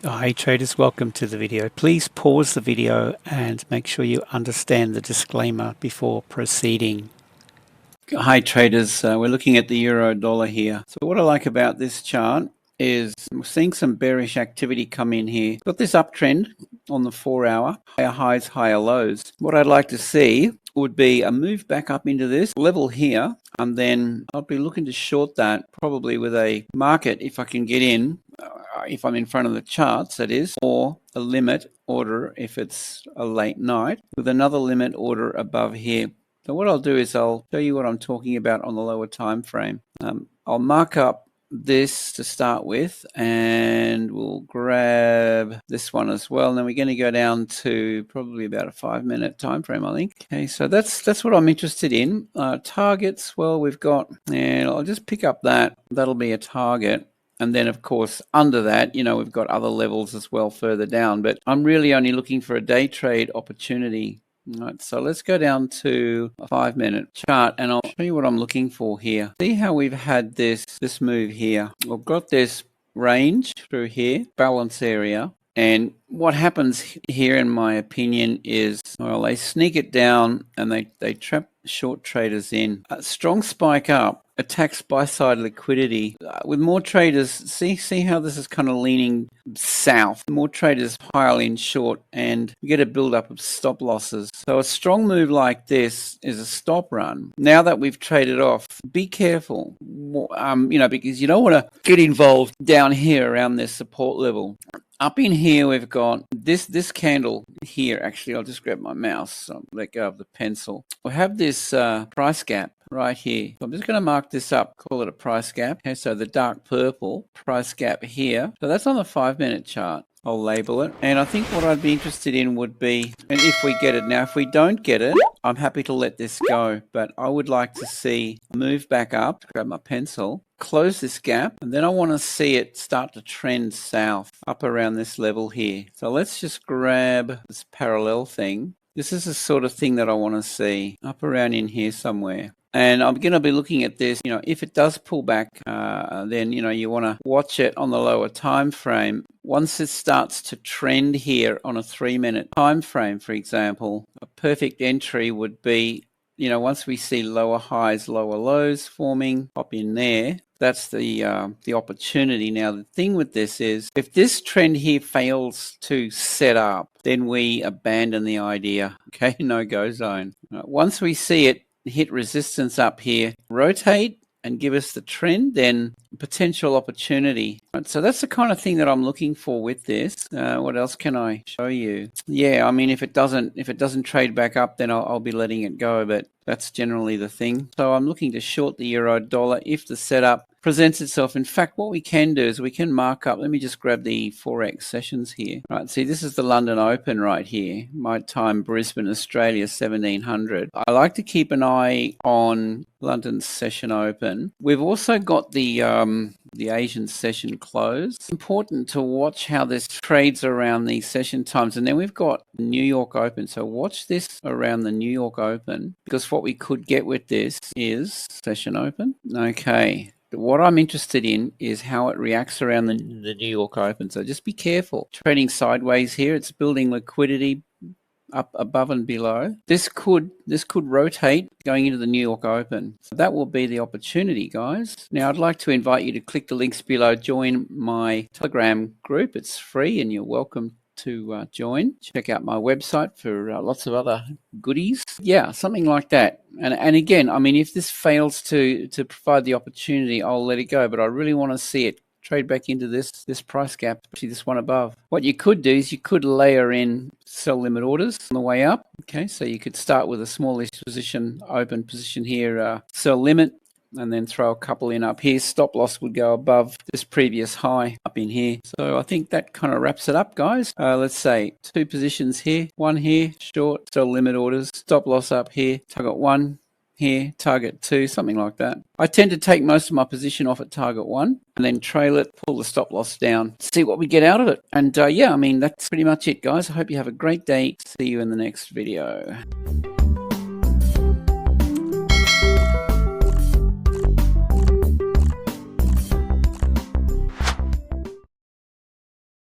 Hi traders, welcome to the video. Please pause the video and make sure you understand the disclaimer before proceeding. Hi traders, we're looking at the euro dollar here. So what I like about this chart is we're seeing some bearish activity come in here. Got this uptrend on the 4 hour, higher highs, higher lows. What I'd like to see would be a move back up into this level here, and then I'll be looking to short that probably with a market if I can get in, if I'm in front of the charts that is, or a limit order if it's a late night with another limit order above here. So what I'll do is I'll show you what I'm talking about on the lower time frame. I'll mark up this to start with, and we'll grab this one as well. And then we're going to go down to probably about a 5-minute time frame, I think. Okay, so that's what I'm interested in. Targets, well, we've got, and I'll just pick up that. That'll be a target. And then, of course, under that, we've got other levels as well further down. But I'm really only looking for a day trade opportunity. All right, so let's go down to a 5-minute chart, and I'll show you what I'm looking for here. See how we've had this move here. We've got this range through here, balance area. And what happens here, in my opinion, is, well, they sneak it down and they trap short traders in. A strong spike up attacks buy-side liquidity. With more traders, see how this is kind of leaning south. More traders pile in short, and you get a build-up of stop losses. So a strong move like this is a stop run. Now that we've traded off, be careful, because you don't want to get involved down here around this support level. Up in here, we've got this candle here. Actually, I'll just grab my mouse. So let go of the pencil. We'll have this price gap right here. So I'm just going to mark this up, call it a price gap. Okay, so the dark purple price gap here. So that's on the 5-minute chart. I'll label it. And I think what I'd be interested in would be, and if we get it. Now, if we don't get it, I'm happy to let this go. But I would like to see a move back up, grab my pencil, close this gap, and then I want to see it start to trend south up around this level here. So let's just grab this parallel thing. This is the sort of thing that I want to see up around in here somewhere. And I'm going to be looking at this, if it does pull back, then, you want to watch it on the lower time frame. Once it starts to trend here on a 3-minute time frame, for example, a perfect entry would be, once we see lower highs, lower lows forming, pop in there. That's the opportunity. Now, the thing with this is, if this trend here fails to set up, then we abandon the idea. Okay, no-go zone. Once we see it hit resistance up here, rotate and give us the trend, then potential opportunity. So that's the kind of thing that I'm looking for with this. What else can I show you? Yeah, I mean, if it doesn't trade back up, then I'll be letting it go, but that's generally the thing. So I'm looking to short the euro dollar if the setup presents itself. In fact, what we can do is we can mark up. Let me just grab the Forex sessions here. Right, see, this is the London Open right here. My time, Brisbane, Australia, 1700. I like to keep an eye on London session open. We've also got the Asian session close. It's important to watch how this trades around these session times. And then we've got New York Open. So watch this around the New York Open, because what we could get with this is session open. Okay. What I'm interested in is how it reacts around the New York Open. So just be careful. Trading sideways here. It's building liquidity up above and below. This could rotate going into the New York Open. So that will be the opportunity, guys. Now, I'd like to invite you to click the links below, join my Telegram group. It's free and you're welcome to join. Check out my website for lots of other goodies. Yeah, something like that. And again, I mean, if this fails to provide the opportunity, I'll let it go. But I really want to see it trade back into this price gap, especially this one above. What you could do is you could layer in sell limit orders on the way up. Okay, so you could start with a smallish position, open position here, sell limit, and then throw a couple in up here. Stop loss would go above this previous high up in here. So I think that kind of wraps it up, guys. Let's say 2 positions here, 1 here, short, sell limit orders, stop loss up here, target 1 here, target 2, something like that. I tend to take most of my position off at target 1 and then trail it, pull the stop loss down, see what we get out of it. And yeah, I mean, that's pretty much it, guys. I hope you have a great day. See you in the next video.